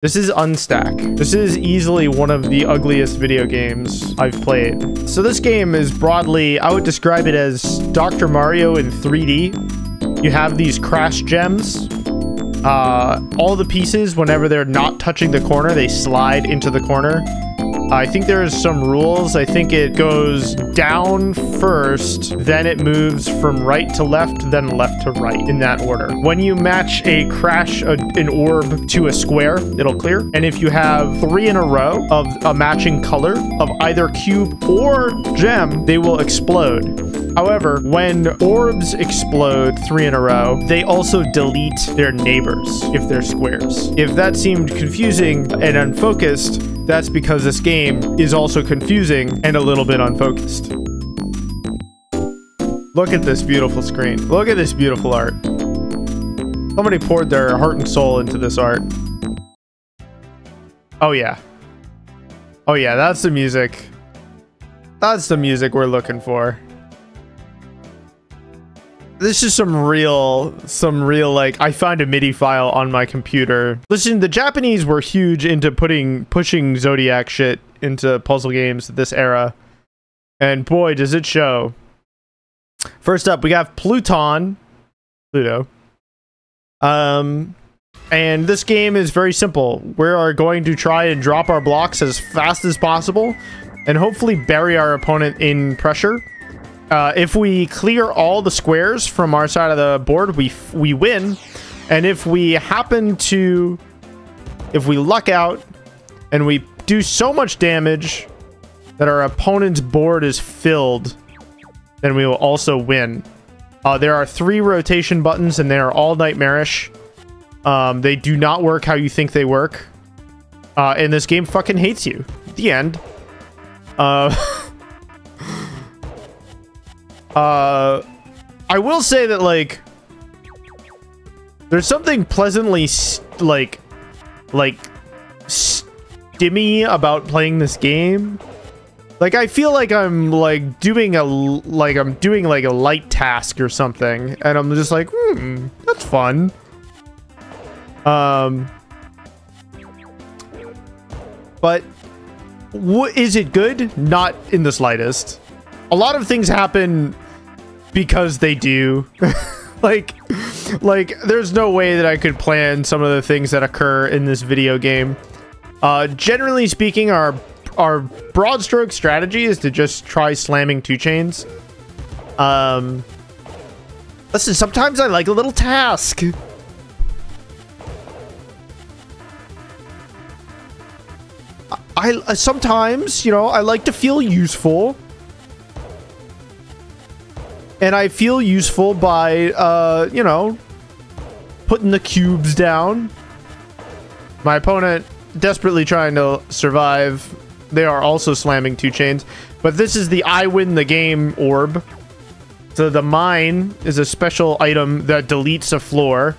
This is Unstack. This is easily one of the ugliest video games I've played. So this game is broadly, I would describe it as Dr. Mario in 3D. You have these crash gems. All the pieces, whenever they're not touching the corner, they slide into the corner. I think there's some rules. I think it goes down first, then it moves from right to left, then left to right, in that order. When you match an orb to a square, it'll clear. And if you have 3 in a row of a matching color of either cube or gem, they will explode. However, when orbs explode 3 in a row, they also delete their neighbors if they're squares. If that seemed confusing and unfocused, that's because this game is also confusing and a little bit unfocused. Look at this beautiful screen. Look at this beautiful art. Somebody poured their heart and soul into this art. Oh yeah. Oh yeah, that's the music. That's the music we're looking for. This is some real, like, I found a MIDI file on my computer. Listen, the Japanese were huge into pushing Zodiac shit into puzzle games at this era. And boy, does it show. First up, we got Pluto. And this game is very simple. We are going to try and drop our blocks as fast as possible and hopefully bury our opponent in pressure. If we clear all the squares from our side of the board, we win. And if we luck out and we do so much damage that our opponent's board is filled, then we will also win. There are 3 rotation buttons and they are all nightmarish. They do not work how you think they work. And this game fucking hates you. The end. I will say that, like, there's something pleasantly like stimmy about playing this game. Like, I feel like I'm like doing a light task or something, and I'm just like, that's fun. But is it good? Not in the slightest. A lot of things happen because they do. like there's no way that I could plan some of the things that occur in this video game. Generally speaking, our broad stroke strategy is to just try slamming 2 chains. Listen, sometimes I like a little task. I sometimes, you know, I like to feel useful. And I feel useful by, you know, putting the cubes down. My opponent desperately trying to survive. They are also slamming 2 chains. But this is the I win the game orb. So the mine is a special item that deletes a floor.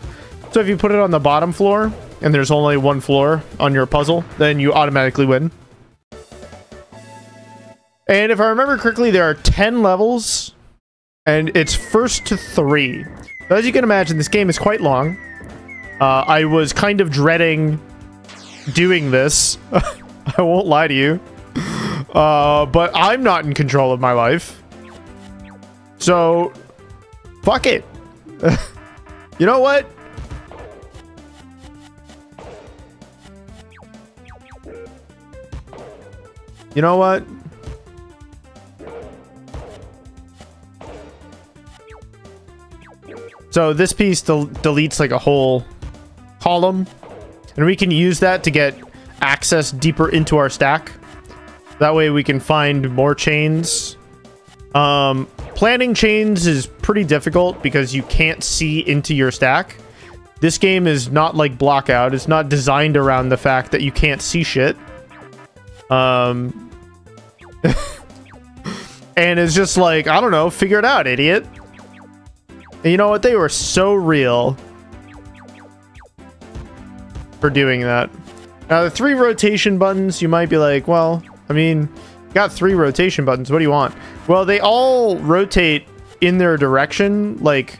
So if you put it on the bottom floor, and there's only 1 floor on your puzzle, then you automatically win. And if I remember correctly, there are 10 levels. And it's first to 3. So as you can imagine, this game is quite long. I was kind of dreading doing this. I won't lie to you. But I'm not in control of my life. So, fuck it. You know what? You know what? So this piece deletes like a whole column, and we can use that to get access deeper into our stack. That way we can find more chains. Planning chains is pretty difficult because you can't see into your stack. This game is not like Blockout. It's not designed around the fact that you can't see shit. And it's just like, I don't know, figure it out, idiot. And you know what? They were so real for doing that. Now, the 3 rotation buttons, you might be like, well, I mean, you got 3 rotation buttons. What do you want? Well, they all rotate in their direction. Like,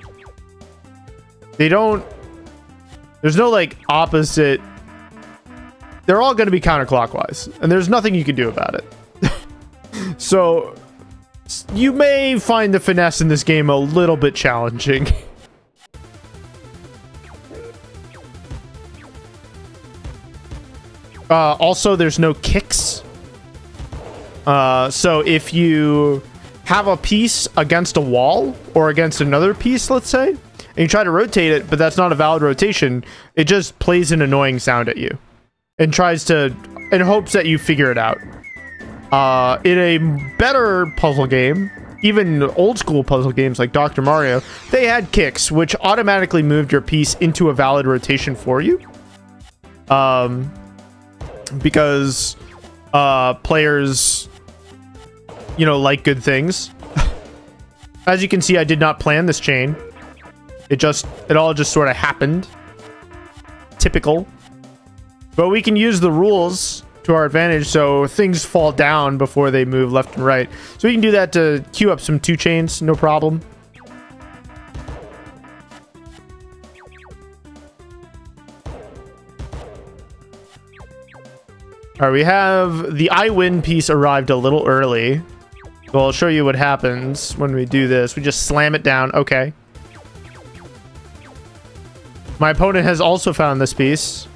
they don't... There's no, like, opposite they're all going to be counterclockwise, and there's nothing you can do about it. So you may find the finesse in this game a little bit challenging. Also, there's no kicks. So if you have a piece against a wall or against another piece, let's say, and you try to rotate it, but that's not a valid rotation, it just plays an annoying sound at you and tries to, in hopes that you figure it out. In a better puzzle game, even old school puzzle games like Dr. Mario, they had kicks, which automatically moved your piece into a valid rotation for you. Because players, you know, like good things. As you can see, I did not plan this chain. It all just sort of happened. Typical. But we can use the rules to our advantage, so things fall down before they move left and right. So we can do that to queue up some 2 chains, no problem. All right, we have the I win piece arrived a little early. So I'll show you what happens when we do this. We just slam it down. Okay. My opponent has also found this piece,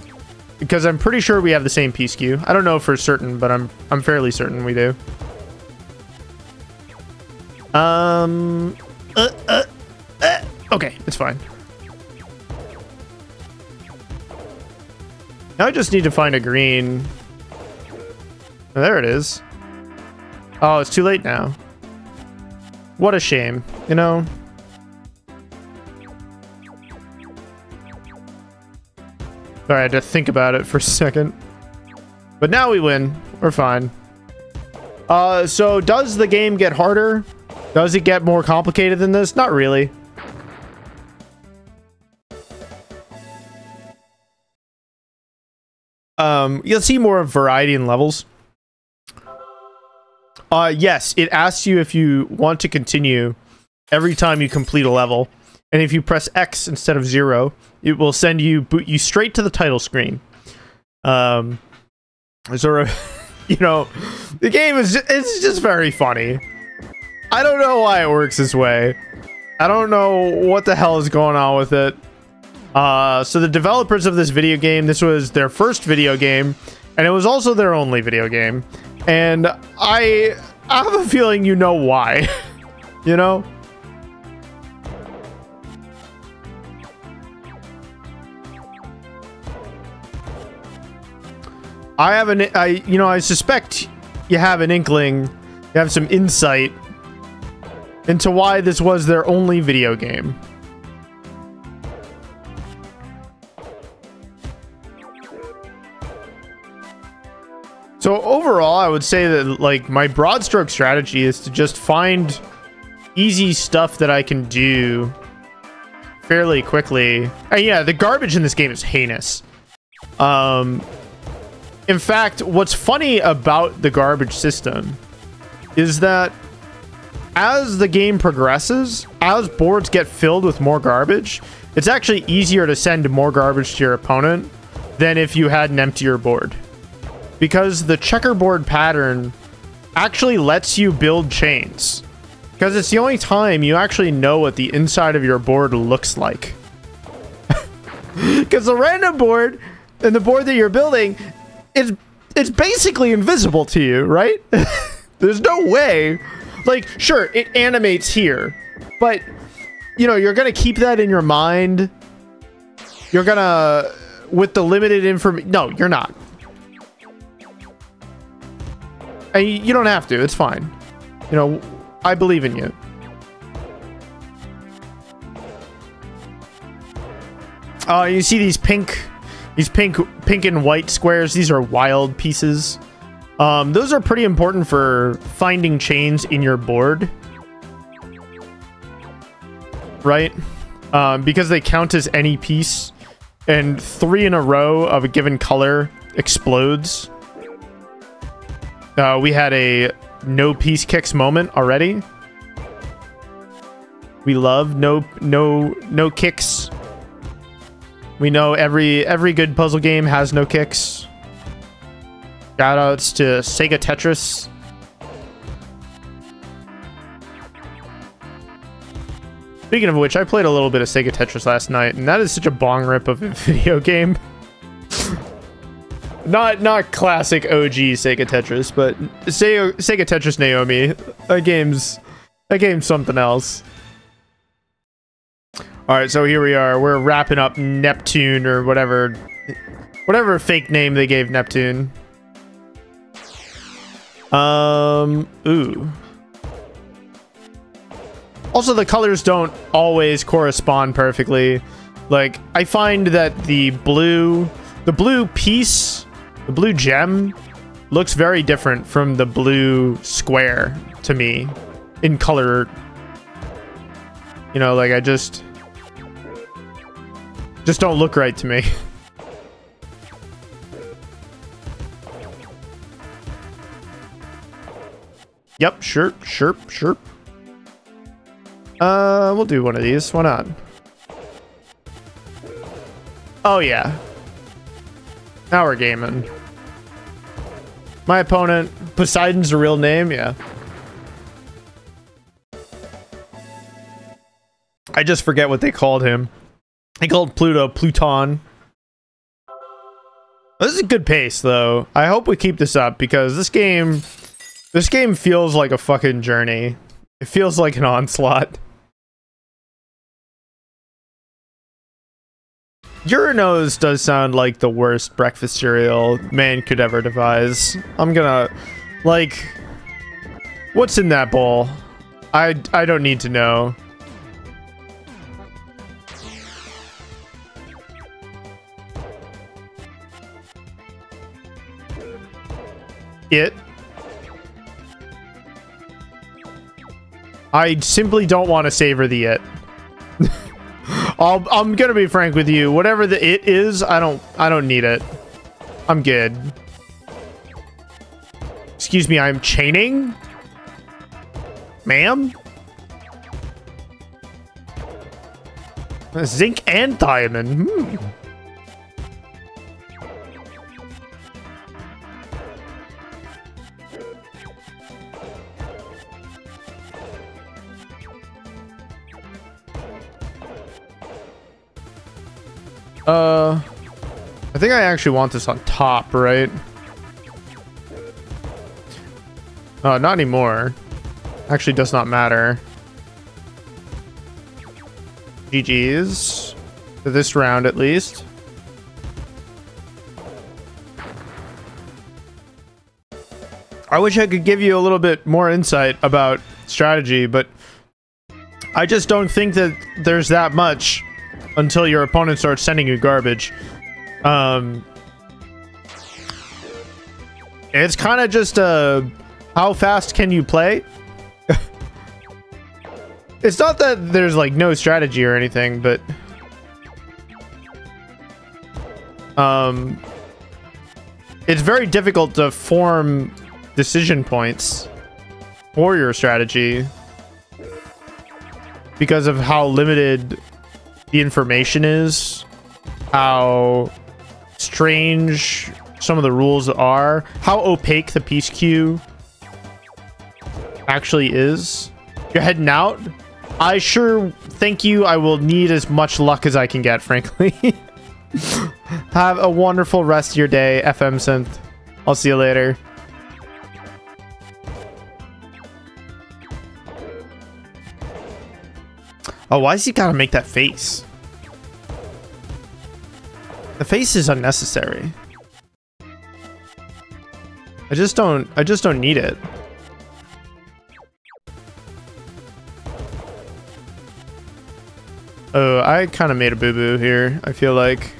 because I'm pretty sure we have the same piece queue. I don't know for certain, but I'm fairly certain we do. Okay, it's fine. Now I just need to find a green. Oh, there it is. Oh, it's too late now. What a shame, you know? Sorry, I had to think about it for a second. But now we win. We're fine. So does the game get harder? Does it get more complicated than this? Not really. You'll see more variety in levels. Yes, it asks you if you want to continue every time you complete a level. And if you press X instead of 0, it will boot you straight to the title screen. Sort of, you know, the game it's just very funny. I don't know why it works this way. I don't know what the hell is going on with it. So the developers of this video game, this was their first video game, and it was also their only video game. And I have a feeling you know why. You know? I suspect you have an inkling, you have some insight into why this was their only video game. So overall, I would say that, like, my broad stroke strategy is to just find easy stuff that I can do fairly quickly. And yeah, the garbage in this game is heinous. In fact, what's funny about the garbage system is that as the game progresses, as boards get filled with more garbage, it's actually easier to send more garbage to your opponent than if you had an emptier board. Because the checkerboard pattern actually lets you build chains. Because it's the only time you actually know what the inside of your board looks like. Because the random board and the board that you're building, it's basically invisible to you, right? There's no way. Like, sure, it animates here, but, you know, you're going to keep that in your mind. You're going to, with the limited information, no, you're not. And you don't have to, it's fine. You know, I believe in you. You see these pink and white squares. These are wild pieces. Those are pretty important for finding chains in your board, right? Because they count as any piece, and 3 in a row of a given color explodes. We had a no piece kicks moment already. We love no kicks. We know every good puzzle game has no kicks. Shoutouts to Sega Tetris. Speaking of which, I played a little bit of Sega Tetris last night, and that is such a bong rip of a video game. Not classic OG Sega Tetris, but Sega Tetris Naomi. That game's something else. All right, so here we are. We're wrapping up Neptune or whatever fake name they gave Neptune. Ooh. Also, the colors don't always correspond perfectly. Like, I find that the blue piece, the blue gem, looks very different from the blue square to me in color. You know, like, I just don't look right to me. Yep, sure. We'll do one of these. Why not? Oh, yeah. Now we're gaming. My opponent, Poseidon's a real name, yeah. I just forget what they called him. They called Pluto Pluton. This is a good pace, though. I hope we keep this up, because this game feels like a fucking journey. It feels like an onslaught. Uranos does sound like the worst breakfast cereal man could ever devise. I'm gonna... like... what's in that bowl? I don't need to know. It. I simply don't want to savor the it. I'm gonna be frank with you. Whatever the it is, I don't need it. I'm good. Excuse me, I'm chaining? Ma'am? Zinc and diamond. I think I actually want this on top, right? Not anymore. Actually does not matter. GG's. For this round, at least. I wish I could give you a little bit more insight about strategy, but I just don't think that there's that much until your opponent starts sending you garbage. It's kind of just how fast can you play? It's not that there's like no strategy or anything, but it's very difficult to form decision points for your strategy because of how limited the information is, how strange some of the rules are, how opaque the piece queue actually is. You're heading out? I sure thank you. I will need as much luck as I can get, frankly. Have a wonderful rest of your day, FM Synth. I'll see you later. Oh, why does he gotta make that face? The face is unnecessary. I just don't need it. Oh, I kind of made a boo-boo here, I feel like.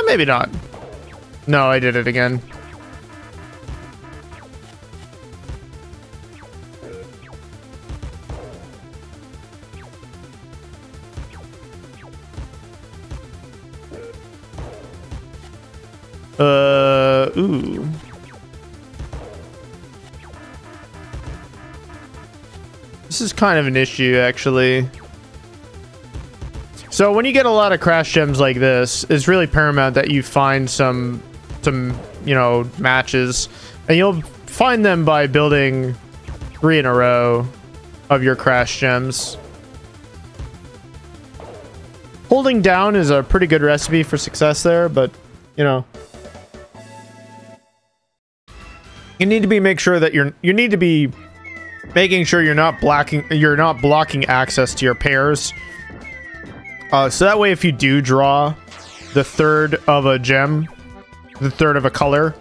Maybe not. No, I did it again. Ooh. This is kind of an issue, actually. So when you get a lot of crash gems like this, it's really paramount that you find some, you know, matches, and you'll find them by building 3 in a row of your crash gems. Holding down is a pretty good recipe for success there, but you know, you need to be make sure that you need to be making sure you're not blocking access to your pairs. So that way, if you do draw the third of a gem, the third of a color,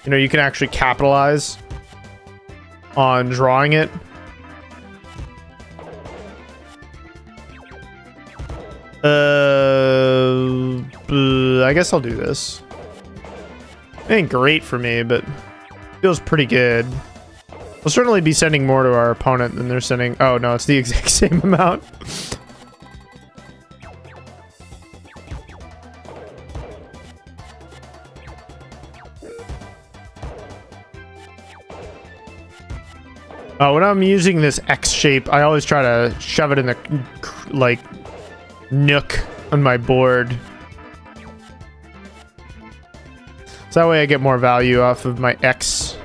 you know, you can actually capitalize on drawing it. I guess I'll do this. It ain't great for me, but feels pretty good. We'll certainly be sending more to our opponent than they're sending. Oh no, it's the exact same amount. When I'm using this X shape, I always try to shove it in the, like, nook on my board. So that way I get more value off of my X.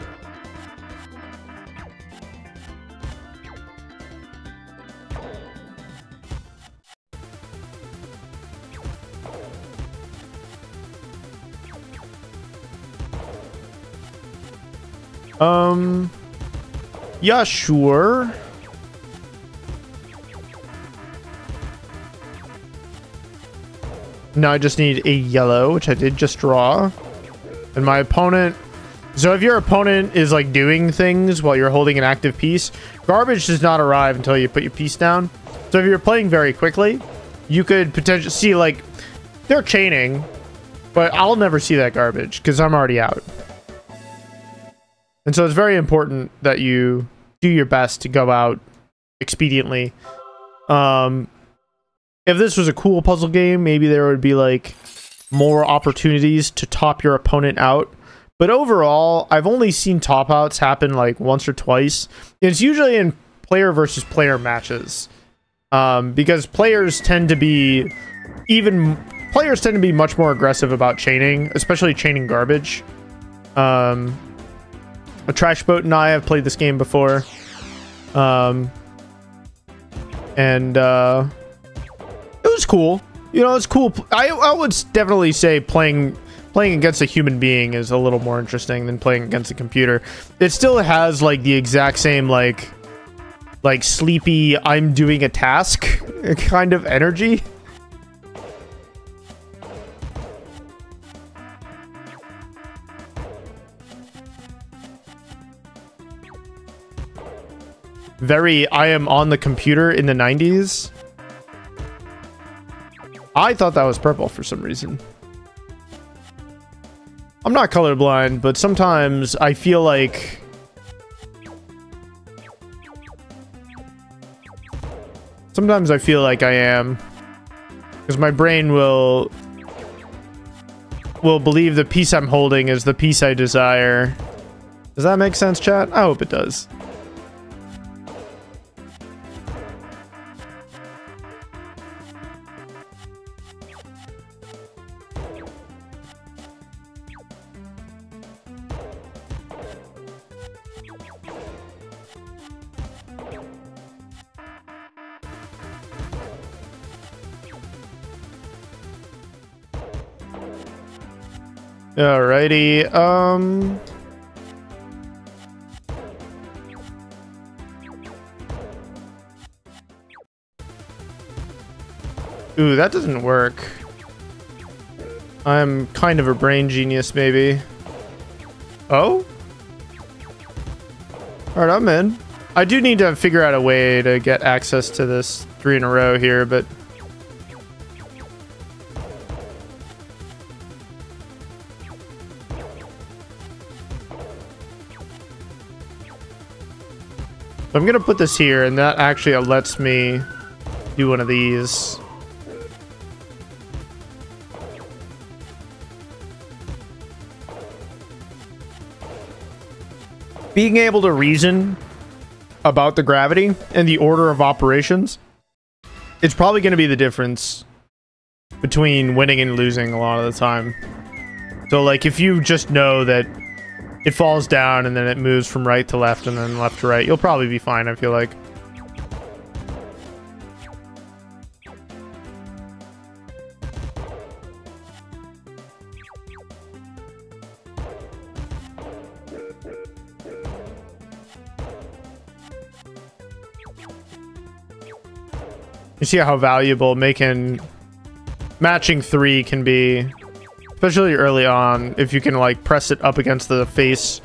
Yeah, sure. Now I just need a yellow, which I did just draw. And my opponent... So if your opponent is like doing things while you're holding an active piece, garbage does not arrive until you put your piece down. So if you're playing very quickly, you could potentially see like they're chaining, but I'll never see that garbage because I'm already out. And so it's very important that you do your best to go out expediently. If this was a cool puzzle game, maybe there would be like more opportunities to top your opponent out. But overall, I've only seen top outs happen like once or twice. It's usually in player versus player matches. Because players tend to be much more aggressive about chaining, especially chaining garbage. A Trash Boat and I have played this game before. And it was cool. You know, it's cool. I would definitely say playing against a human being is a little more interesting than playing against a computer. It still has like the exact same like sleepy I'm doing a task kind of energy. Very I am on the computer in the 90s. I thought that was purple for some reason. I'm not colorblind, but sometimes I feel like I am, because my brain will believe the piece I'm holding is the piece I desire. Does that make sense, chat? I hope it does. Alrighty, ooh, that doesn't work. I'm kind of a brain genius, maybe. Oh? Alright, I'm in. I do need to figure out a way to get access to this 3 in a row here, but... I'm gonna put this here, and that actually lets me do one of these. Being able to reason about the gravity and the order of operations, it's probably going to be the difference between winning and losing a lot of the time. So like if you just know that it falls down and then it moves from right to left and then left to right, you'll probably be fine, I feel like. You see how valuable matching 3 can be, especially early on, if you can like press it up against the face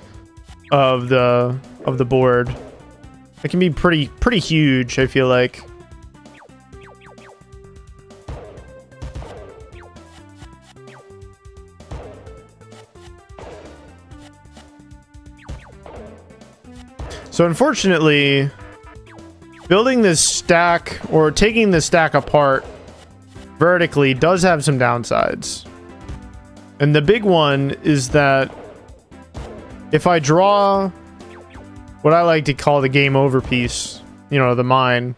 of the board. It can be pretty huge, I feel like. So unfortunately, building this stack or taking this stack apart vertically does have some downsides. And the big one is that if I draw what I like to call the game over piece, you know, the mine,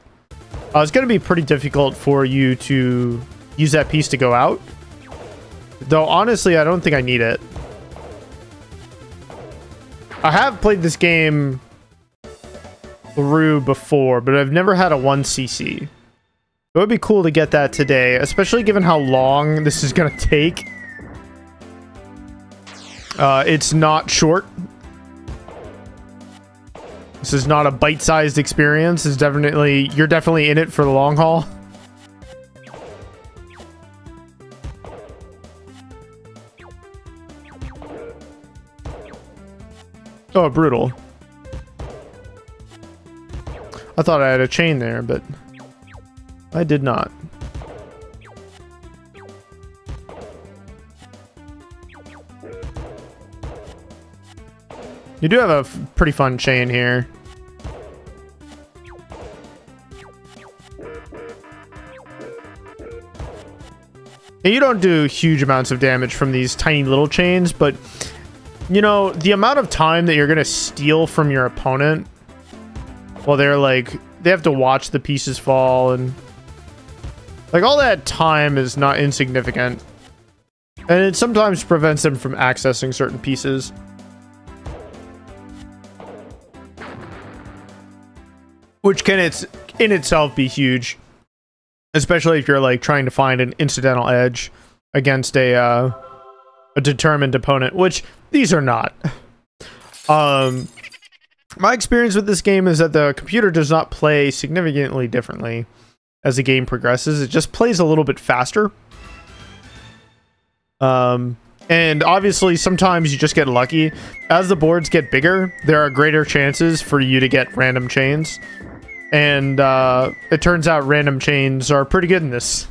it's going to be pretty difficult for you to use that piece to go out. Though honestly, I don't think I need it. I have played this game through before, but I've never had a 1cc. It would be cool to get that today, especially given how long this is gonna take. It's not short. This is not a bite-sized experience. It's definitely, you're definitely in it for the long haul. Oh, brutal. I thought I had a chain there, but I did not. You do have a pretty fun chain here. And you don't do huge amounts of damage from these tiny little chains, but you know, the amount of time that you're going to steal from your opponent, well, they're like, they have to watch the pieces fall, and like all that time is not insignificant. And it sometimes prevents them from accessing certain pieces. Which can in itself be huge. Especially if you're like trying to find an incidental edge against a determined opponent, which these are not. My experience with this game is that the computer does not play significantly differently as the game progresses. It just plays a little bit faster. And obviously sometimes you just get lucky. As the boards get bigger, there are greater chances for you to get random chains. And it turns out random chains are pretty good in this.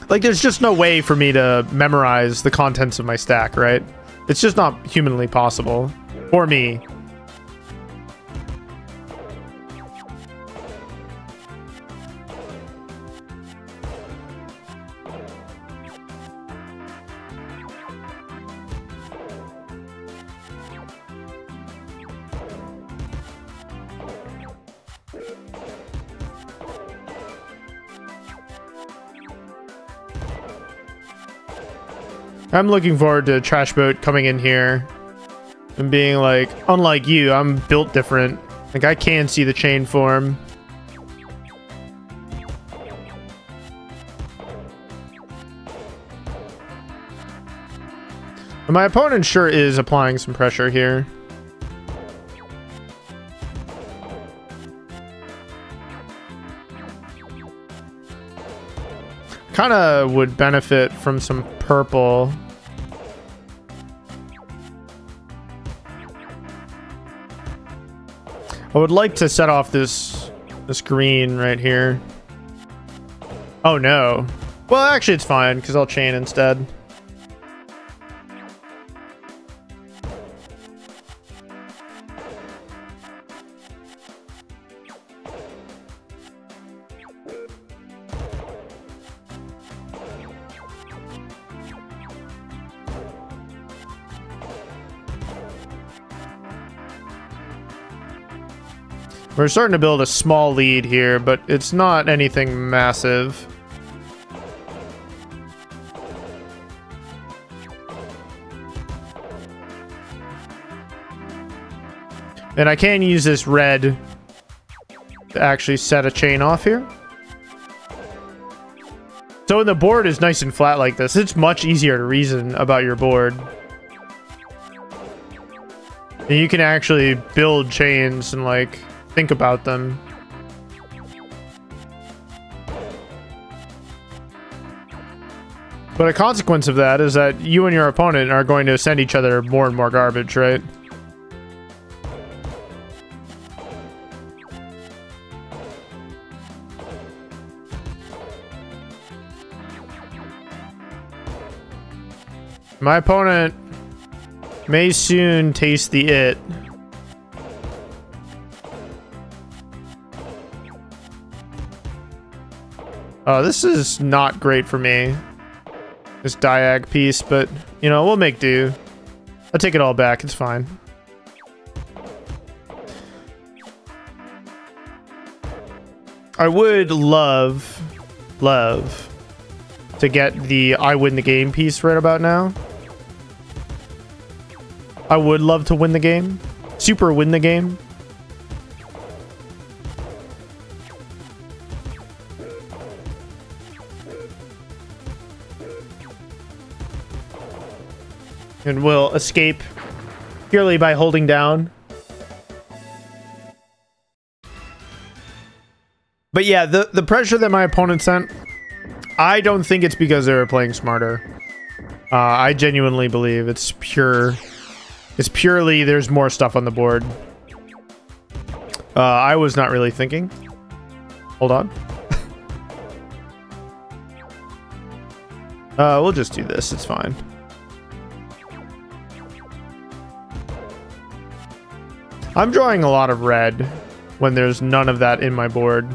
Like, there's just no way for me to memorize the contents of my stack, right? It's just not humanly possible. For me. I'm looking forward to Trash Boat coming in here and being like, unlike you, I'm built different. Like, I can see the chain form. And my opponent sure is applying some pressure here. Kind of would benefit from some purple. I would like to set off this green right here. Oh no. Well, actually it's fine because I'll chain instead. We're starting to build a small lead here, but it's not anything massive. And I can use this red to actually set a chain off here. So when the board is nice and flat like this, it's much easier to reason about your board. And you can actually build chains and like think about them. But a consequence of that is that you and your opponent are going to send each other more and more garbage, right? My opponent may soon taste the it. Oh, this is not great for me. This diag piece, but, you know, we'll make do. I'll take it all back. It's fine. I would love to get the I win the game piece right about now. I would love to win the game. Super win the game. And we'll escape purely by holding down. But yeah, the pressure that my opponent sent, I don't think it's because they were playing smarter. I genuinely believe it's purely there's more stuff on the board. I was not really thinking. Hold on. We'll just do this. It's fine. I'm drawing a lot of red when there's none of that in my board.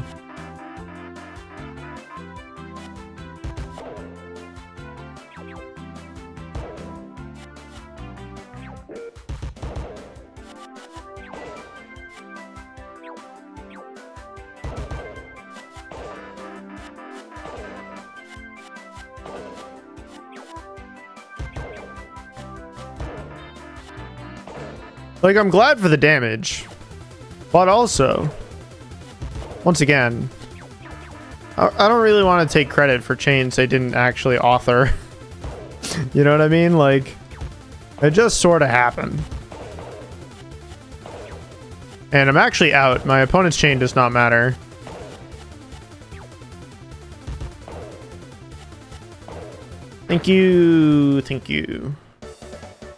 Like, I'm glad for the damage, but also, once again, I don't really want to take credit for chains they didn't actually author. You know what I mean? Like, it just sort of happened. And I'm actually out. My opponent's chain does not matter. Thank you. Thank you.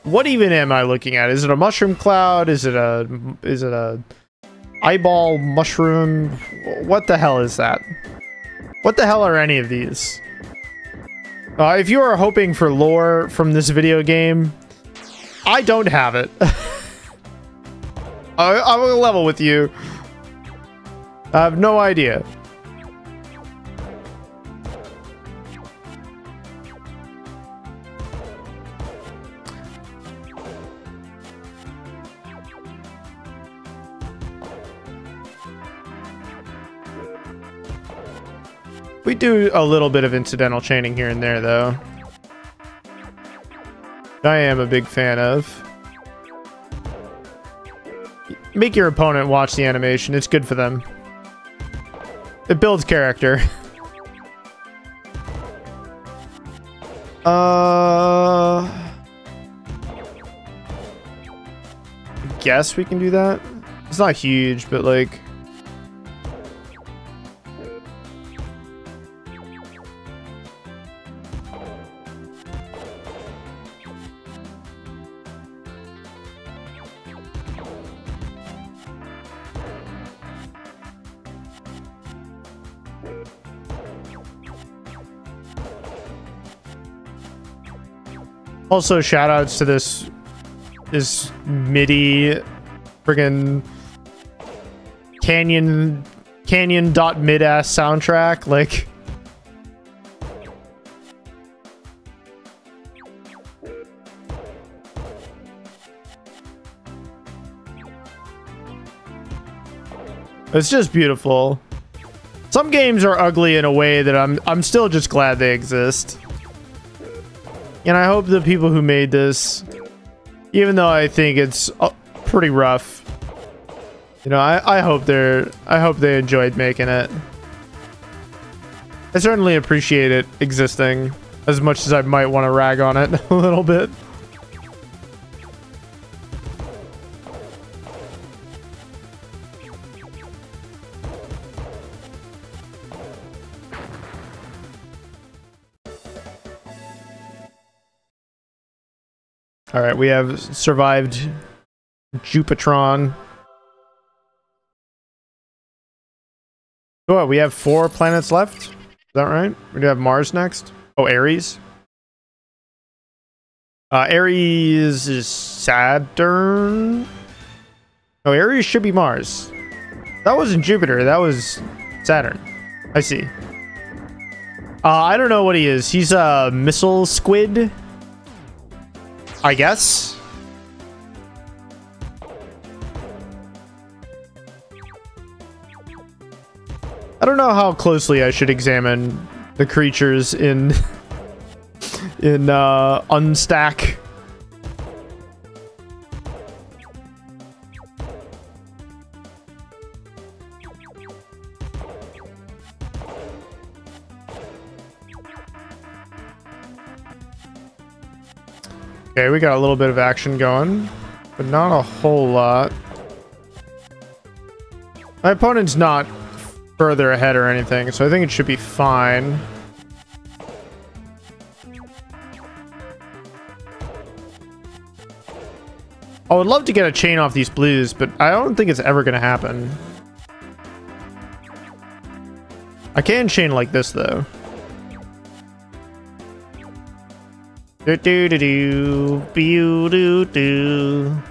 What even am I looking at? Is it a mushroom cloud? Is it a eyeball mushroom? What the hell is that? What the hell are any of these? If you are hoping for lore from this video game, I don't have it. I'm gonna level with you. I have no idea. We do a little bit of incidental chaining here and there, though. I am a big fan of. Make your opponent watch the animation. It's good for them. It builds character. I guess we can do that. It's not huge, but like... Also, shoutouts to this MIDI friggin' canyon.mid ass soundtrack. Like, it's just beautiful. Some games are ugly in a way that I'm still just glad they exist. And I hope the people who made this, even though I think it's pretty rough, You know, I hope they enjoyed making it. I certainly appreciate it existing as much as I might want to rag on it a little bit. All right, we have survived Jupitron. Oh, we have 4 planets left. Is that right? We do have Mars next. Oh, Ares. Ares is Saturn. Oh, Ares should be Mars. That wasn't Jupiter. That was Saturn. I see. I don't know what he is. He's a missile squid, I guess. I don't know how closely I should examine the creatures in Unstack. Okay, we got a little bit of action going, but not a whole lot. My opponent's not further ahead or anything, so I think it should be fine. I would love to get a chain off these blues, but I don't think it's ever going to happen. I can chain like this, though. Do do do do, do do do.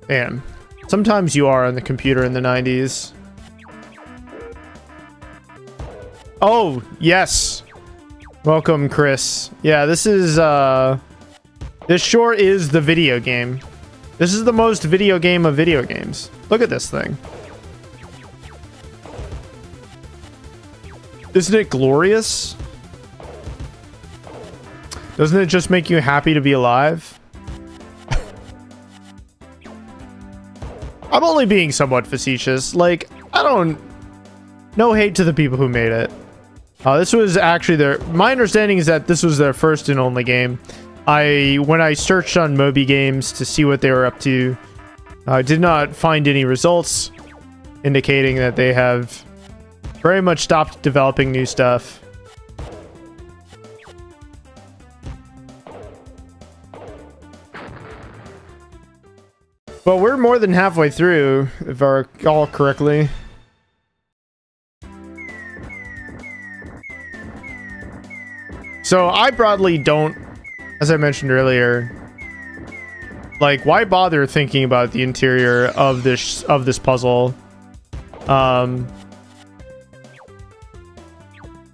Man, sometimes you are on the computer in the 90s. Oh, yes. Welcome, Chris. Yeah, this is, this sure is the video game. This is the most video game of video games. Look at this thing. Isn't it glorious? Doesn't it just make you happy to be alive? I'm only being somewhat facetious. Like, I don't... No hate to the people who made it. This was actually their... My understanding is that this was their first and only game. When I searched on Moby Games to see what they were up to, I did not find any results indicating that they have very much stopped developing new stuff. Well, we're more than halfway through, if I recall correctly. So I broadly don't, as I mentioned earlier, like, why bother thinking about the interior of this puzzle?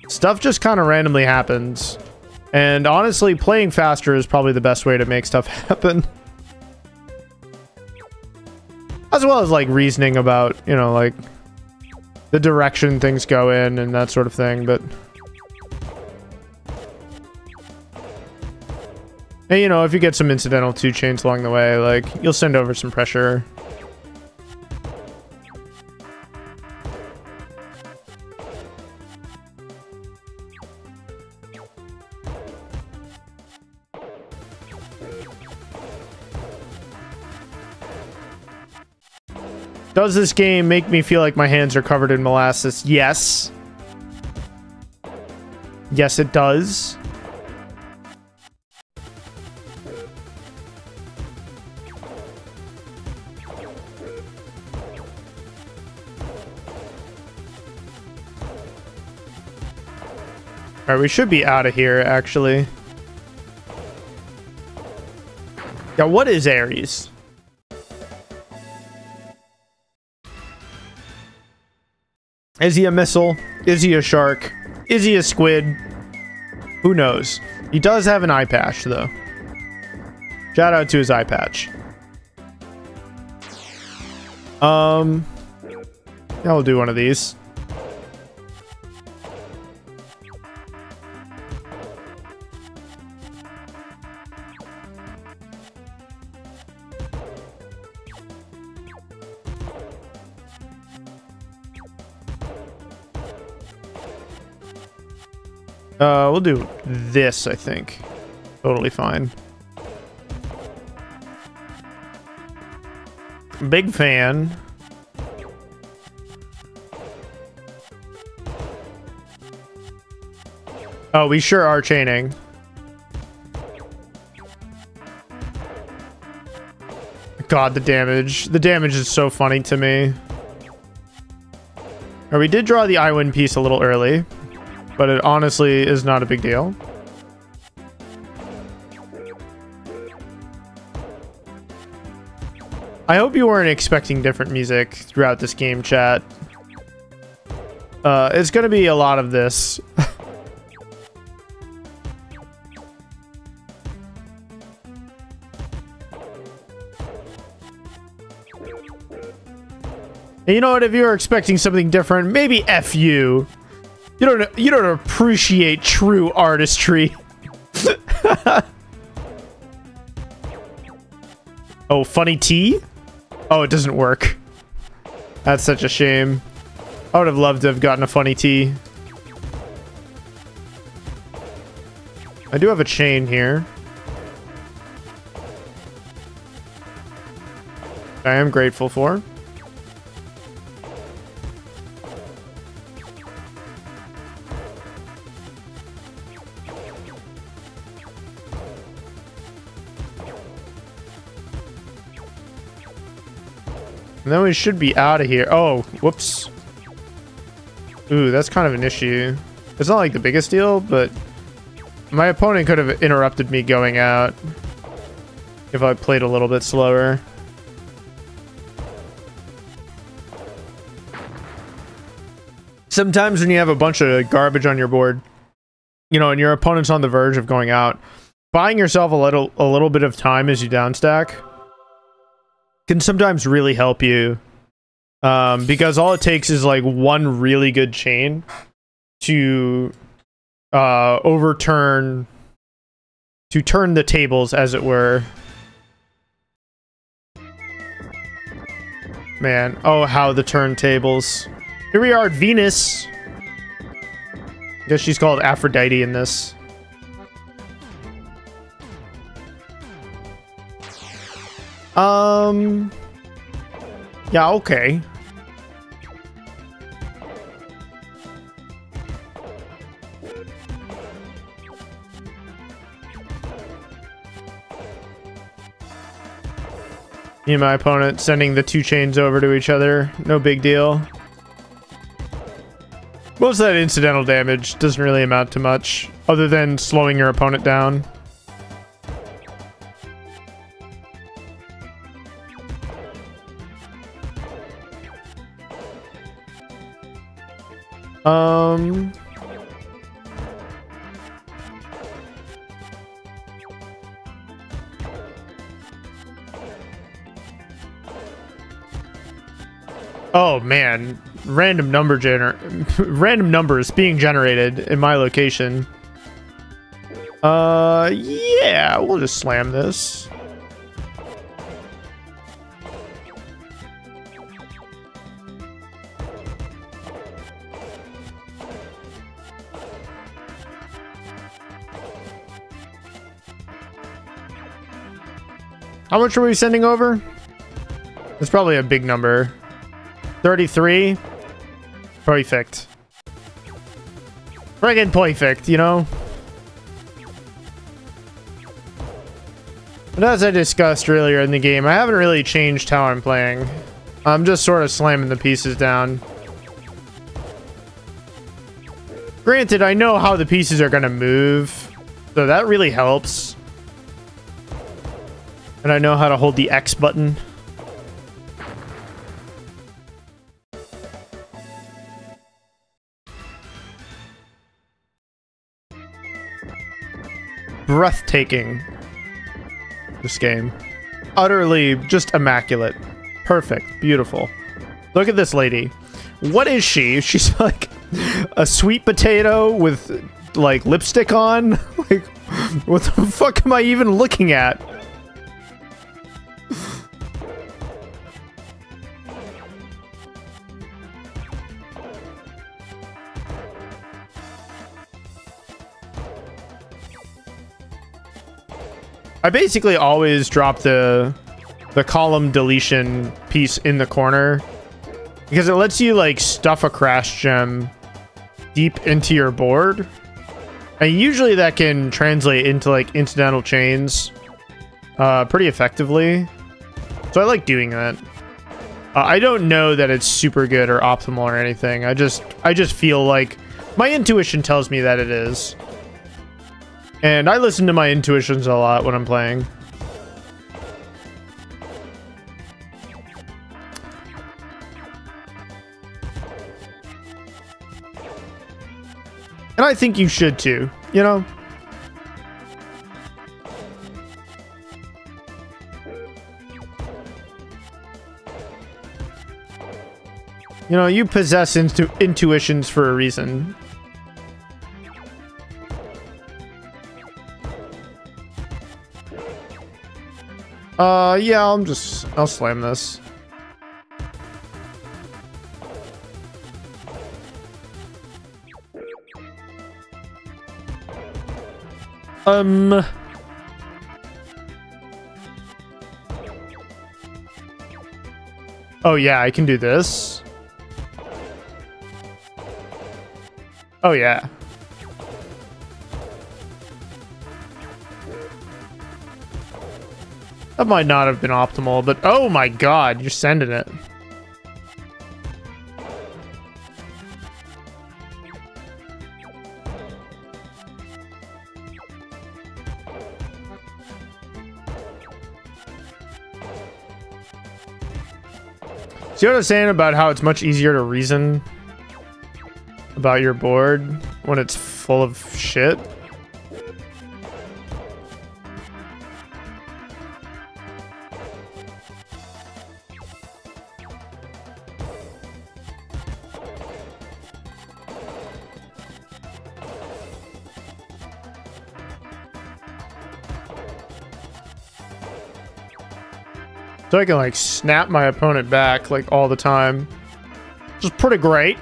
Stuff just kind of randomly happens, and honestly, playing faster is probably the best way to make stuff happen. As well as, like, reasoning about, you know, like, the direction things go in and that sort of thing, but... And, you know, if you get some incidental 2 chains along the way, like, you'll send over some pressure. Does this game make me feel like my hands are covered in molasses? Yes. Yes, it does. Alright, we should be out of here, actually. Yeah, what is Ares? Is he a missile? Is he a shark? Is he a squid? Who knows? He does have an eye patch, though. Shout out to his eye patch. Yeah, we'll do one of these. We'll do this, I think. Totally fine. Big fan. Oh, we sure are chaining. God, the damage. The damage is so funny to me. Or we did draw the I win piece a little early, but it honestly is not a big deal. I hope you weren't expecting different music throughout this game, chat. It's gonna be a lot of this. And you know what? If you were expecting something different, maybe F you. You don't appreciate true artistry. Oh, funny tea? Oh, it doesn't work. That's such a shame. I would have loved to have gotten a funny tea. I do have a chain here. I am grateful for. And then we should be out of here. Oh, whoops. Ooh, that's kind of an issue. It's not like the biggest deal, but my opponent could have interrupted me going out if I played a little bit slower. Sometimes when you have a bunch of garbage on your board, you know, and your opponent's on the verge of going out, buying yourself a little bit of time as you downstack can sometimes really help you, because all it takes is like one really good chain to turn the tables, as it were. Man, oh how the turntables. Here we are at Venus. I guess she's called Aphrodite in this. Yeah, okay. Me and my opponent sending the two chains over to each other. No big deal. Most of that incidental damage doesn't really amount to much, other than slowing your opponent down. Oh man, random numbers being generated in my location. Yeah, we'll just slam this. How much are we sending over? It's probably a big number. 33? Perfect. Friggin' perfect, you know? But as I discussed earlier in the game, I haven't really changed how I'm playing. I'm just sort of slamming the pieces down. Granted, I know how the pieces are gonna move, so that really helps. And I know how to hold the X button. Breathtaking. This game. Utterly just immaculate. Perfect. Beautiful. Look at this lady. What is she? She's like a sweet potato with like lipstick on? Like, what the fuck am I even looking at? I basically always drop the column deletion piece in the corner because it lets you like stuff a crash gem deep into your board. And usually that can translate into like incidental chains pretty effectively. So I like doing that. I don't know that it's super good or optimal or anything. I just feel like my intuition tells me that it is. And I listen to my intuitions a lot when I'm playing. And I think you should too, you know? You know, you possess intuitions for a reason. Yeah, I'll slam this. Oh yeah, I can do this. Oh yeah. That might not have been optimal, but oh my god, you're sending it. See what I was saying about how it's much easier to reason about your board when it's full of shit? So I can like snap my opponent back like all the time. Which is pretty great.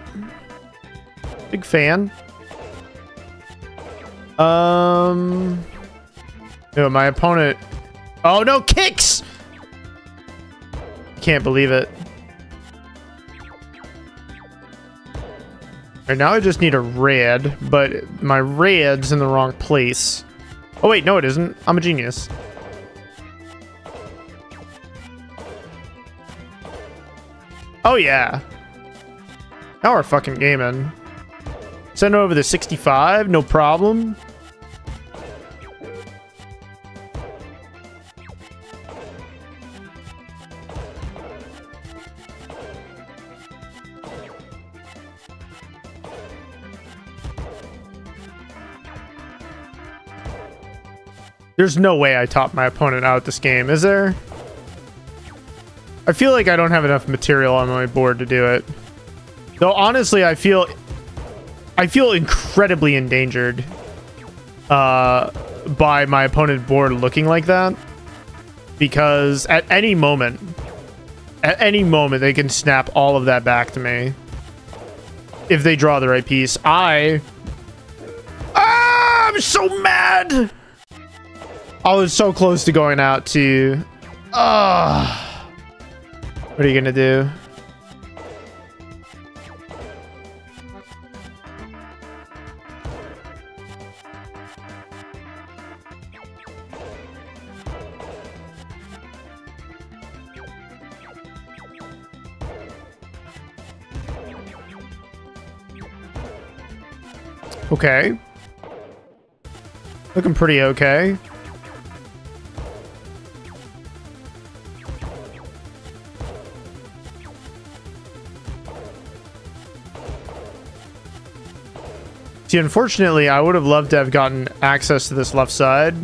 Big fan. You know, my opponent. Oh no, kicks! Can't believe it. Right now I just need a red, but my red's in the wrong place. Oh wait, no it isn't. I'm a genius. Oh yeah. Now we're fucking gaming. Send over the 65, no problem. There's no way I top my opponent out this game, is there? I feel like I don't have enough material on my board to do it. Though honestly, I feel incredibly endangered by my opponent's board looking like that. Because at any moment they can snap all of that back to me. If they draw the right piece. I'm so mad! I was so close to going out to... What are you gonna do? Okay. Looking pretty okay. See, unfortunately, I would have loved to have gotten access to this left side.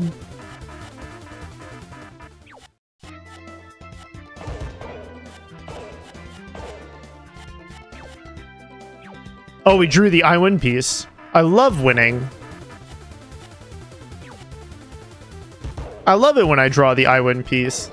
Oh, we drew the I win piece. I love winning. I love it when I draw the I win piece.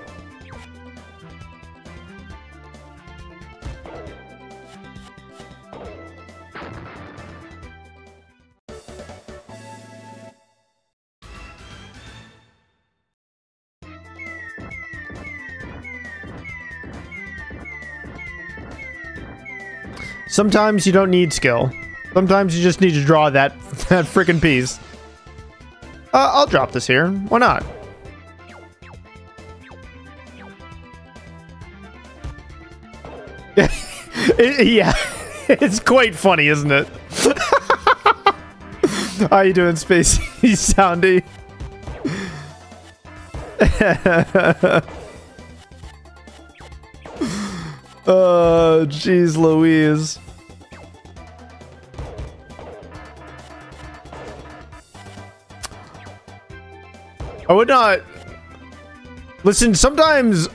Sometimes you don't need skill. Sometimes you just need to draw that freaking piece. I'll drop this here. Why not? Yeah, it's quite funny, isn't it? How you doing, Spacey Soundy? Oh, jeez Louise. I would not... Listen, sometimes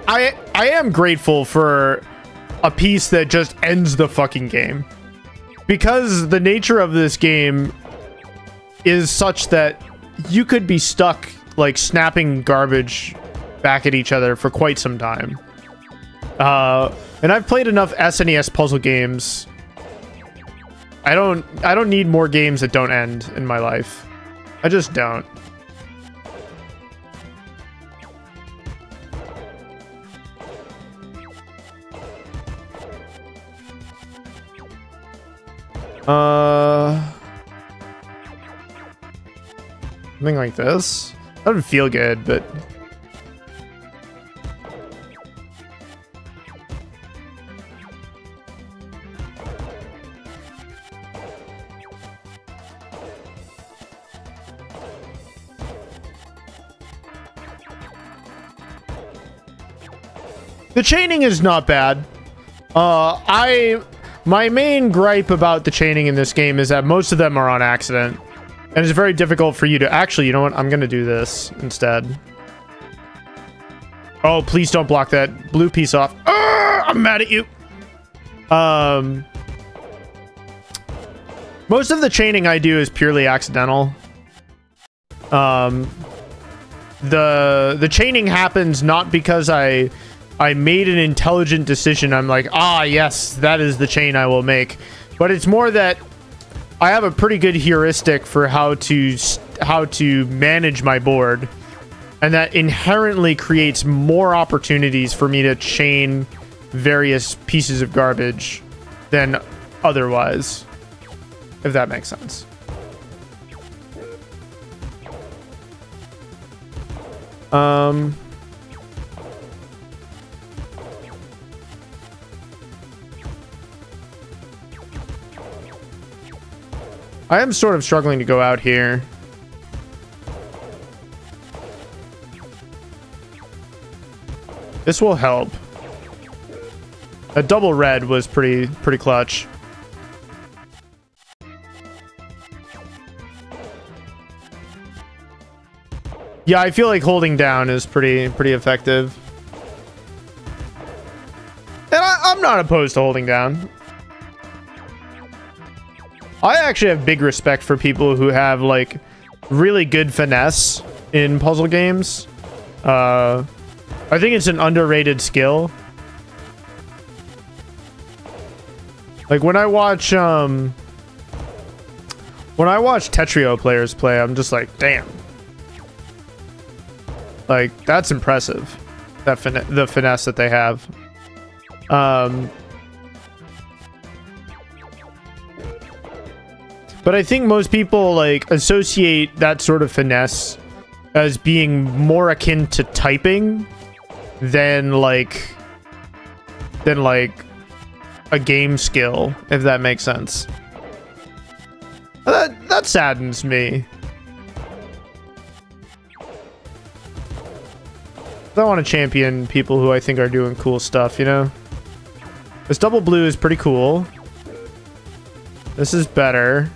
I am grateful for a piece that just ends the fucking game. Because the nature of this game is such that you could be stuck, like, snapping garbage back at each other for quite some time. And I've played enough SNES puzzle games. I don't need more games that don't end in my life. I just don't. Something like this. That doesn't feel good, but the chaining is not bad. My main gripe about the chaining in this game is that most of them are on accident. And it's very difficult for you to... Actually, you know what? I'm going to do this instead. Oh, please don't block that blue piece off. I'm mad at you. Most of the chaining I do is purely accidental. The chaining happens not because I made an intelligent decision. I'm like, ah, yes, that is the chain I will make. But it's more that I have a pretty good heuristic for how to manage my board, and that inherently creates more opportunities for me to chain various pieces of garbage than otherwise, if that makes sense. I am sort of struggling to go out here. This will help. A double red was pretty clutch. Yeah, I feel like holding down is pretty effective. And I'm not opposed to holding down. I actually have big respect for people who have, like, really good finesse in puzzle games. I think it's an underrated skill. Like, when I watch Tetrio players play, I'm just like, damn. Like, that's impressive. The finesse that they have. But I think most people, like, associate that sort of finesse as being more akin to typing than like a game skill, if that makes sense. That saddens me. I want to champion people who I think are doing cool stuff, you know? This double blue is pretty cool. This is better.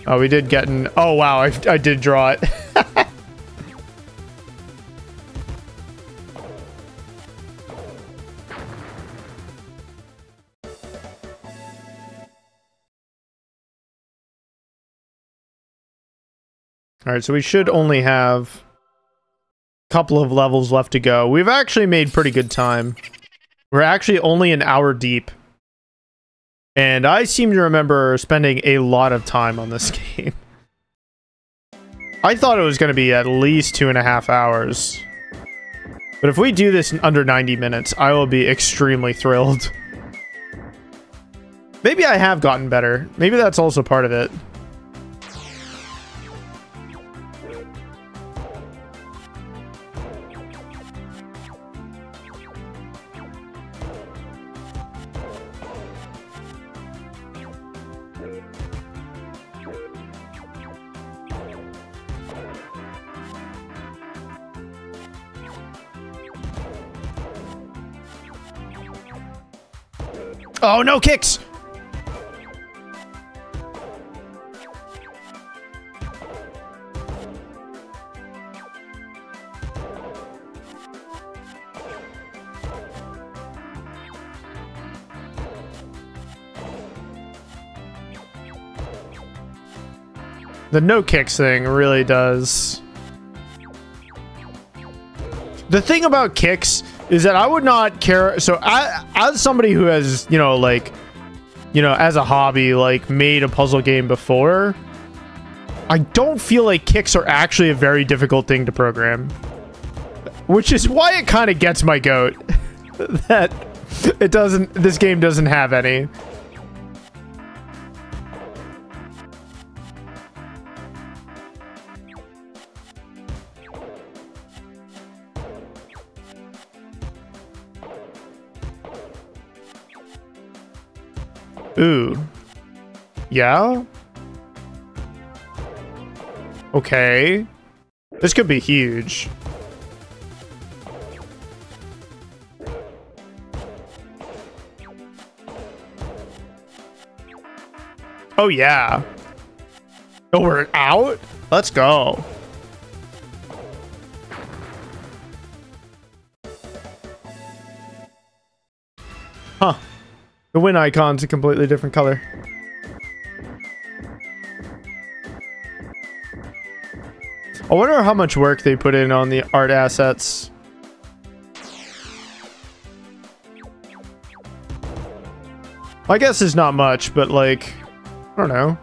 Oh, we did get an... Oh, wow, I did draw it. All right, so we should only have a couple of levels left to go. We've actually made pretty good time. We're actually only an hour deep. And I seem to remember spending a lot of time on this game. I thought it was going to be at least 2.5 hours. But if we do this in under 90 minutes, I will be extremely thrilled. Maybe I have gotten better. Maybe that's also part of it. Oh, no kicks! The no kicks thing really does. The thing about kicks is that I would not care. So as somebody who has, you know, like, you know, as a hobby, like made a puzzle game before, I don't feel like kicks are actually a very difficult thing to program, which is why it kind of gets my goat that this game doesn't have any. Ooh. Yeah? Okay. This could be huge. Oh, yeah. Oh, we're out? Let's go. Huh. The win icon's a completely different color. I wonder how much work they put in on the art assets. My guess is not much, but like, I don't know.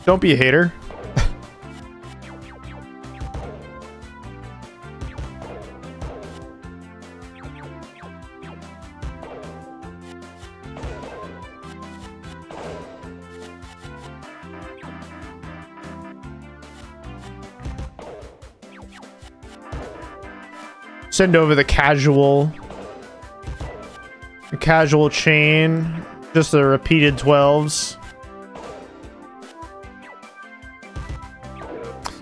Don't be a hater. Send over the casual chain, just the repeated 12s.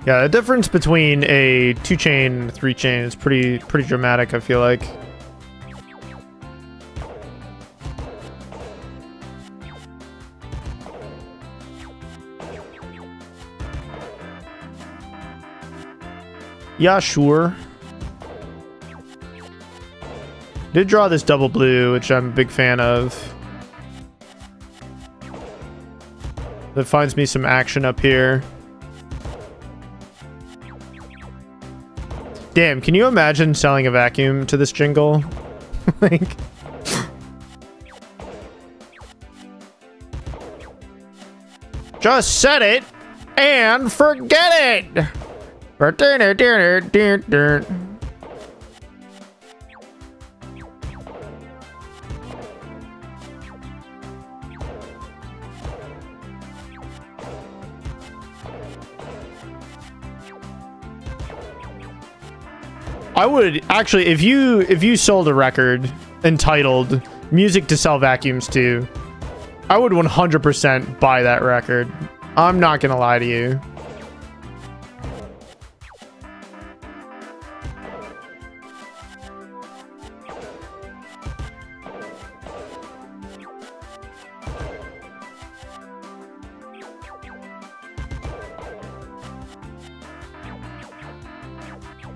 Yeah, the difference between a 2-chain and a 3-chain is pretty dramatic, I feel like. Yeah, sure. Did draw this double blue, which I'm a big fan of. That finds me some action up here. Damn, can you imagine selling a vacuum to this jingle? Like... Just set it and forget it! I would actually, if you sold a record entitled "Music to Sell Vacuums To," I would 100% buy that record. I'm not gonna lie to you.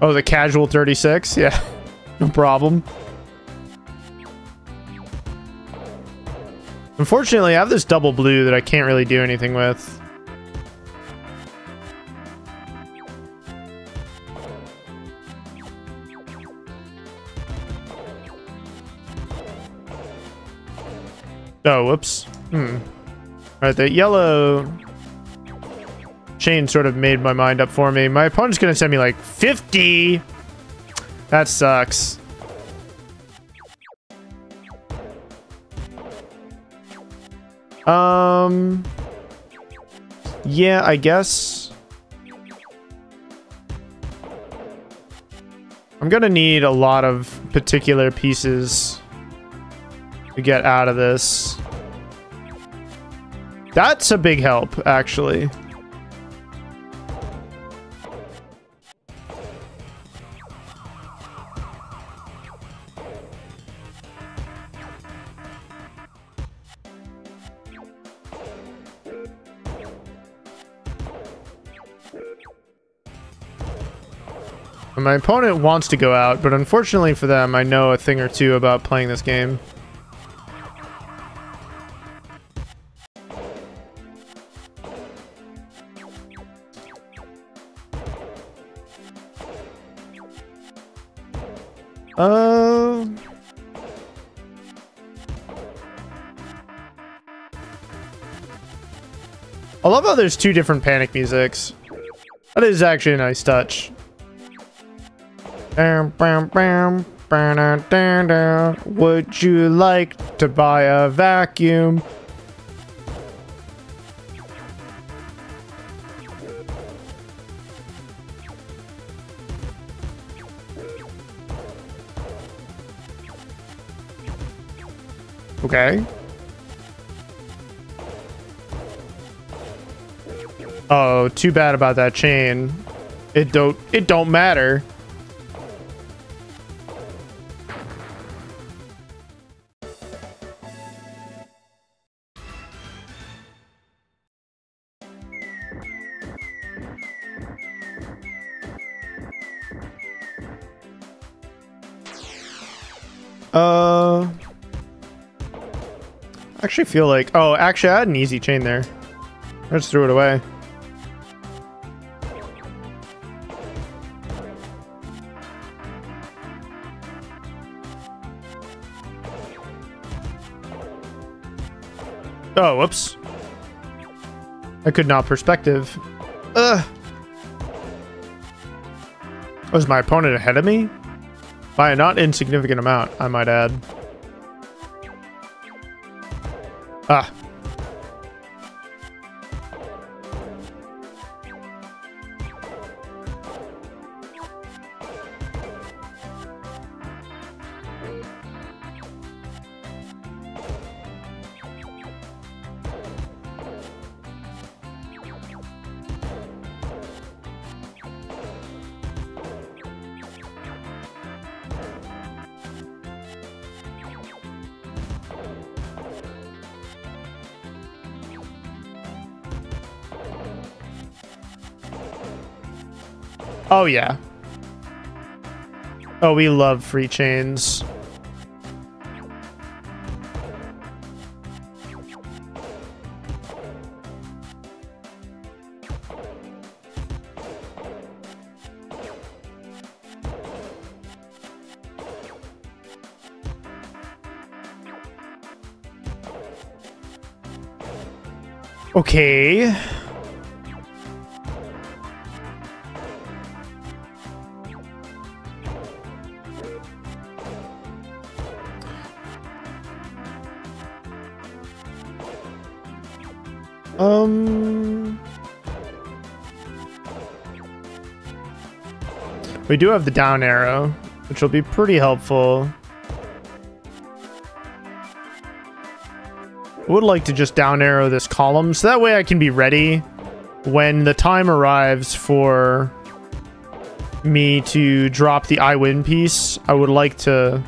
Oh, the casual 36? Yeah, no problem. Unfortunately, I have this double blue that I can't really do anything with. Oh, whoops. Alright, the yellow chain sort of made my mind up for me. My opponent's gonna send me like 50. That sucks. Yeah, I guess. I'm gonna need a lot of particular pieces to get out of this. That's a big help, actually. My opponent wants to go out, but unfortunately for them, I know a thing or two about playing this game. I love how there's 2 different panic musics. That is actually a nice touch. Would you like to buy a vacuum? Okay. Oh, too bad about that chain. It don't matter. I actually feel like... Oh, actually, I had an easy chain there. I just threw it away. Oh, whoops. I could not perspective. Ugh. Was my opponent ahead of me? By a not insignificant amount, I might add. Ah. Oh, yeah. Oh, we love free chains. Okay. We do have the down arrow, which will be pretty helpful. I would like to just down arrow this column, so that way I can be ready when the time arrives for me to drop the I win piece. I'd like to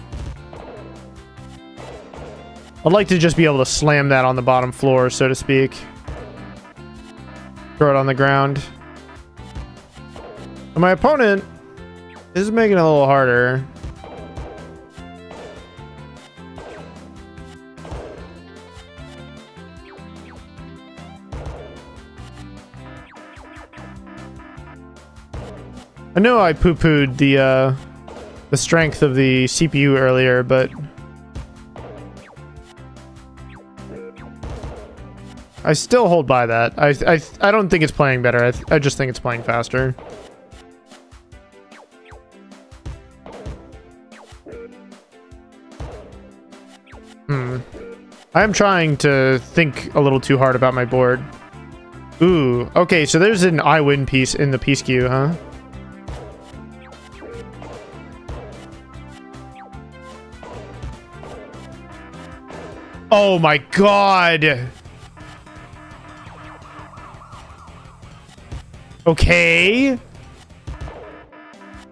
just be able to slam that on the bottom floor, so to speak. Throw it on the ground. And my opponent is making it a little harder. I know I poo-pooed the strength of the CPU earlier, but I still hold by that. I don't think it's playing better. I just think it's playing faster. I am trying to think a little too hard about my board. Ooh, okay, so there's an I win piece in the piece queue, huh? Oh my god! Okay.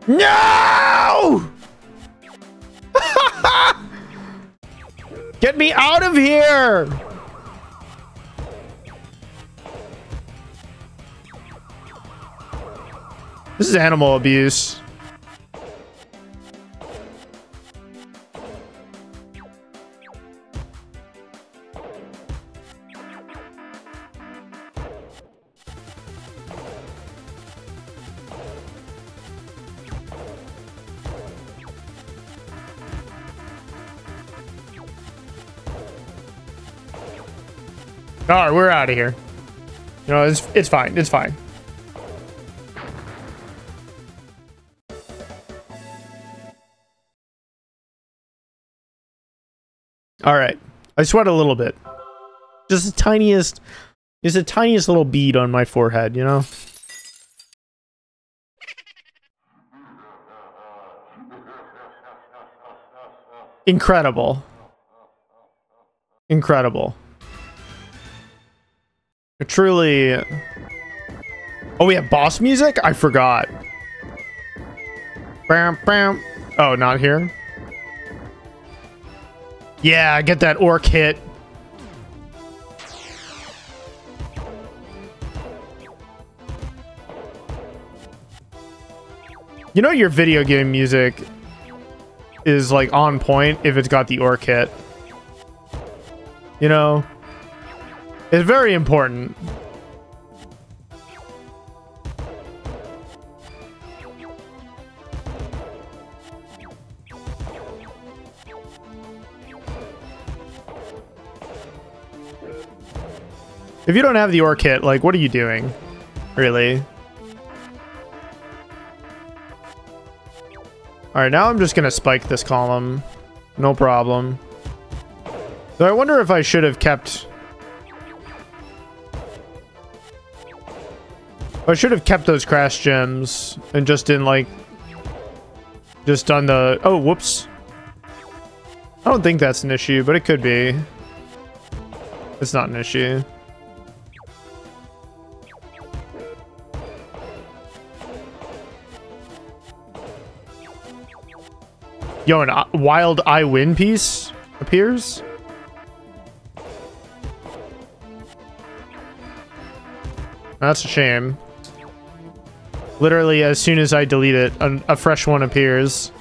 No! Get me out of here! This is animal abuse. All right, we're out of here. You know, it's fine. It's fine. All right. I sweat a little bit. Just the tiniest little bead on my forehead, you know? Incredible. Incredible. Truly. Oh, we have boss music? I forgot. Bam, bam. Oh, not here? Yeah, get that orc hit. You know your video game music is like on point if it's got the orc hit. You know? It's very important. If you don't have the orc hit, like, what are you doing? Really? Alright, now I'm just gonna spike this column. No problem. So I wonder if I should have kept... I should have kept those crash gems and just didn't, like... just done the... Oh, whoops. I don't think that's an issue, but it could be. It's not an issue. Yo, an wild I win piece appears? That's a shame. Literally, as soon as I delete it, a fresh one appears.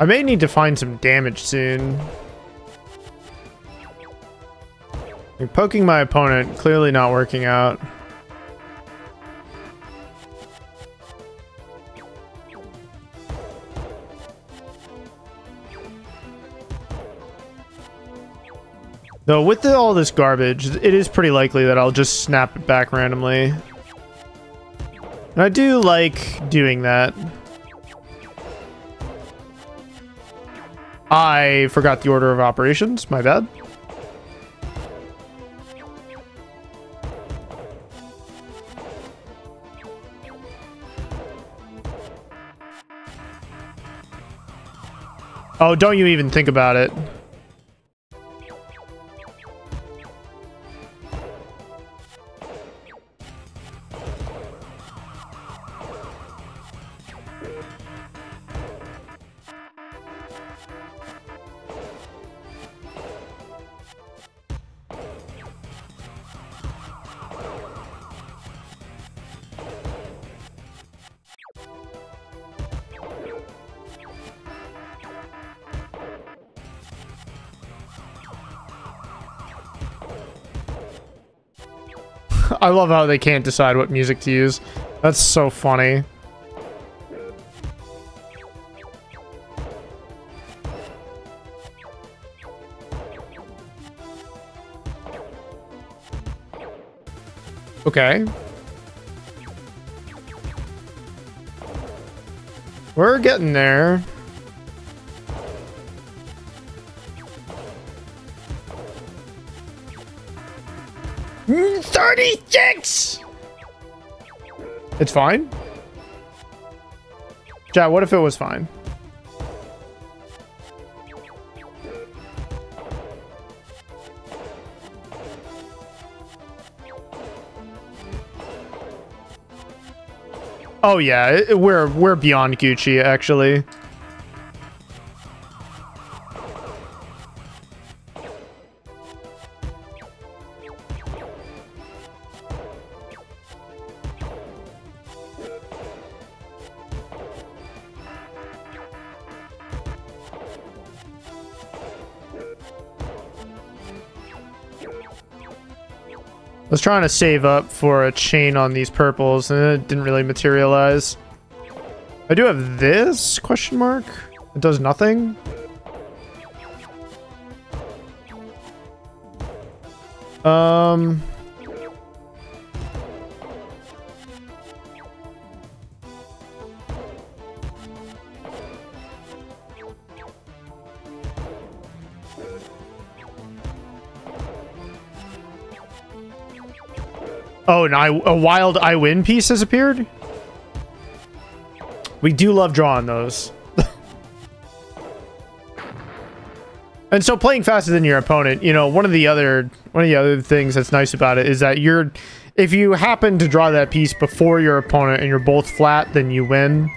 I may need to find some damage soon. Like, poking my opponent, clearly not working out. Though with all this garbage, it is pretty likely that I'll just snap it back randomly. And I do like doing that. I forgot the order of operations, my bad. Oh, don't you even think about it. I love how they can't decide what music to use. That's so funny. Okay. We're getting there. 36! It's fine? Chat, what if it was fine? Oh yeah, we're beyond Gucci actually. I was trying to save up for a chain on these purples and it didn't really materialize. I do have this question mark. It does nothing. Oh, and a wild I win piece has appeared. We do love drawing those. And so playing faster than your opponent, you know, one of the other things that's nice about it is that if you happen to draw that piece before your opponent and you're both flat, then you win.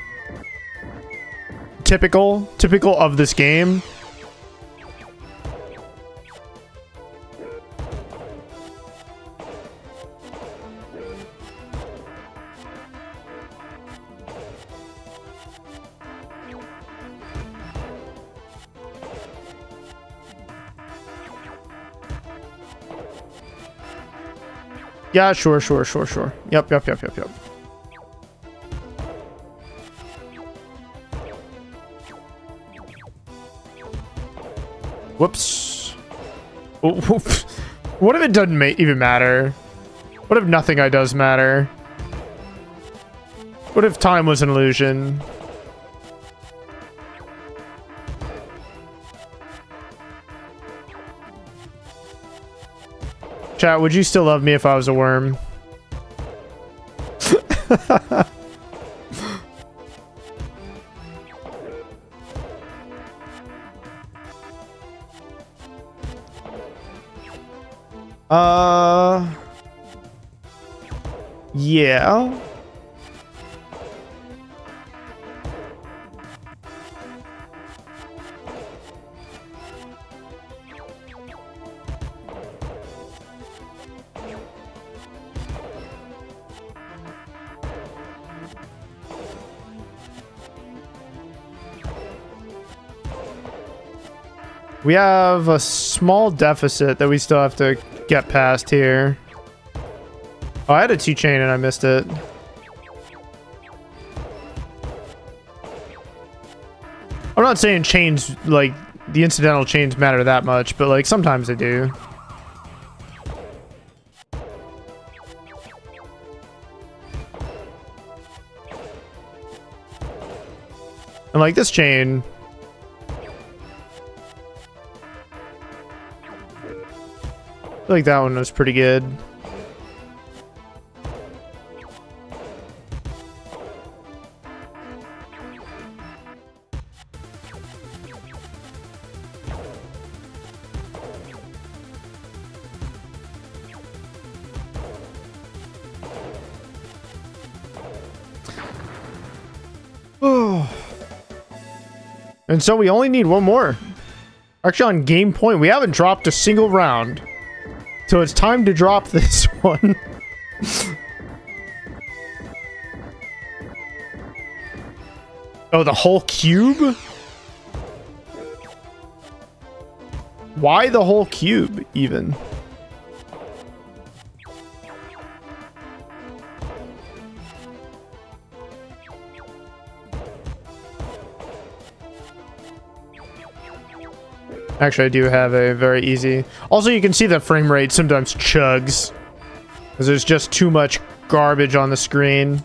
Typical of this game. Yeah, sure. Yep. Whoops. What if it doesn't even matter? What if nothing does matter? What if time was an illusion? Chat, would you still love me if I was a worm? Yeah. We have a small deficit that we still have to get past here. Oh, I had a 2-chain and I missed it. I'm not saying chains, like, the incidental chains matter that much, but, like, sometimes they do. And, like, this chain... I feel like that one was pretty good. Oh. And so we only need one more. Actually, on game point, we haven't dropped a single round. So it's time to drop this one. Oh, the whole cube? Why the whole cube, even? Actually, I do have a very easy... Also, you can see the frame rate sometimes chugs. Because there's just too much garbage on the screen.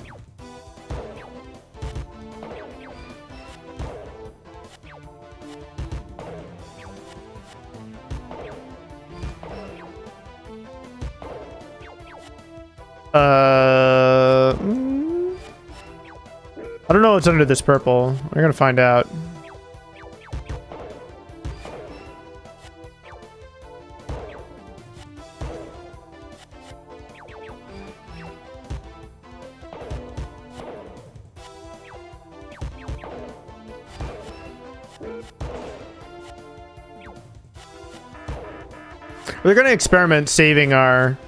I don't know what's under this purple. We're gonna find out. We're gonna experiment saving our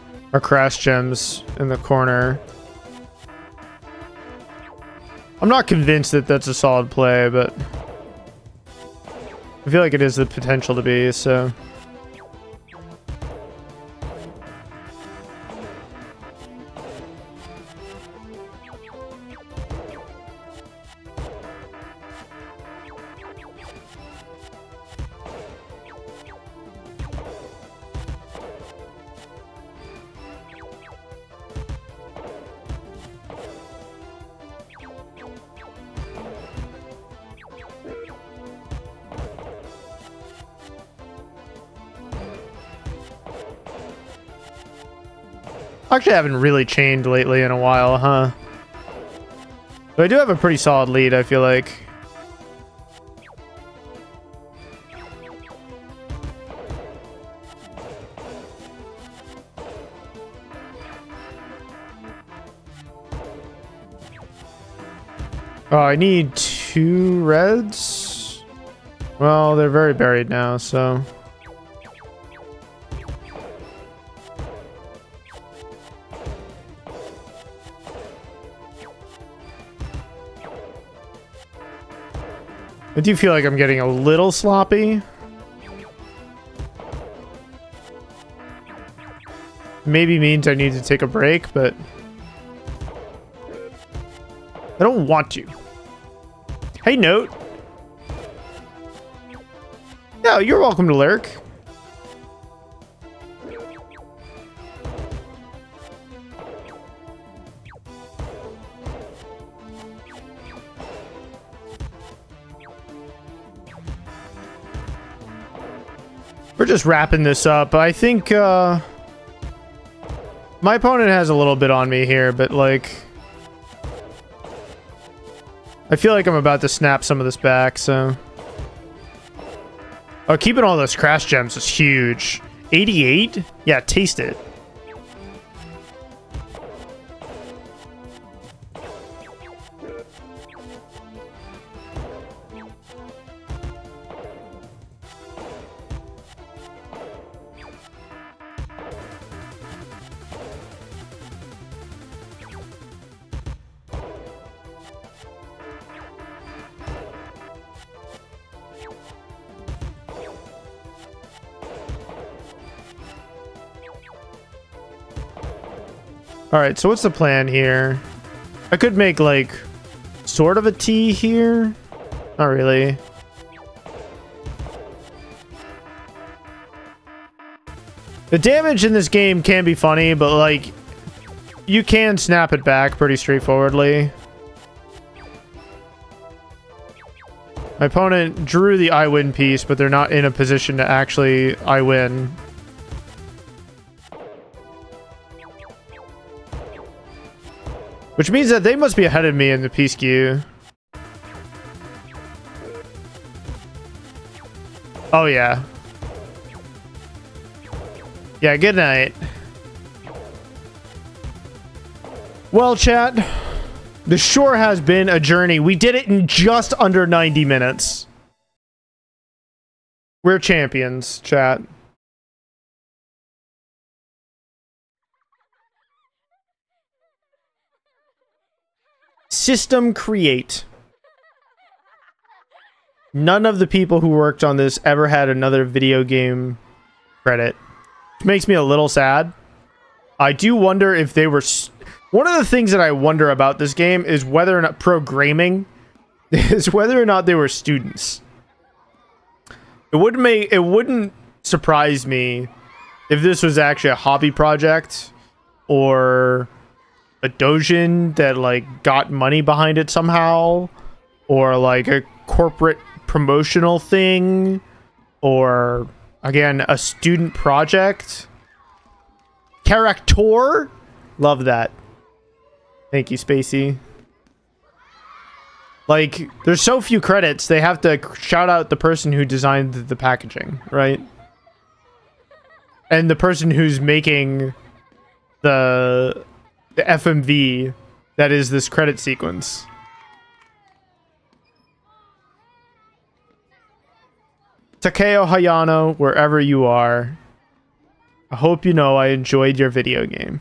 crash gems in the corner. I'm not convinced that that's a solid play, but I feel like it is the potential to be, so. Actually, I haven't really chained lately in a while, huh? But I do have a pretty solid lead, I feel like. Oh, I need 2 reds? Well, they're very buried now, so... I do feel like I'm getting a little sloppy. Maybe means I need to take a break, but I don't want to. Hey, Note. Yeah, you're welcome to lurk. We're just wrapping this up. I think my opponent has a little bit on me here, but like I feel like I'm about to snap some of this back, so. Oh, keeping all those crash gems is huge. 88? Yeah, taste it. All right, so what's the plan here? I could make like sort of a T here. Not really. The damage in this game can be funny, but like you can snap it back pretty straightforwardly. My opponent drew the I win piece, but they're not in a position to actually I win. Which means that they must be ahead of me in the piece queue. Oh, yeah. Yeah, good night. Well, chat, this sure has been a journey. We did it in just under 90 minutes. We're champions, chat. System create. None of the people who worked on this ever had another video game credit. Which makes me a little sad. I do wonder if they were... One of the things that I wonder about this game is whether or not programming is whether or not they were students. It wouldn't surprise me if this was actually a hobby project or a dojin that like got money behind it somehow, or like a corporate promotional thing, or again a student project. Character Love that. Thank you, Spacey. Like, there's so few credits, they have to shout out the person who designed the packaging, right? And the person who's making the FMV that is this credit sequence. Takeo Hayano, wherever you are, I hope you know I enjoyed your video game.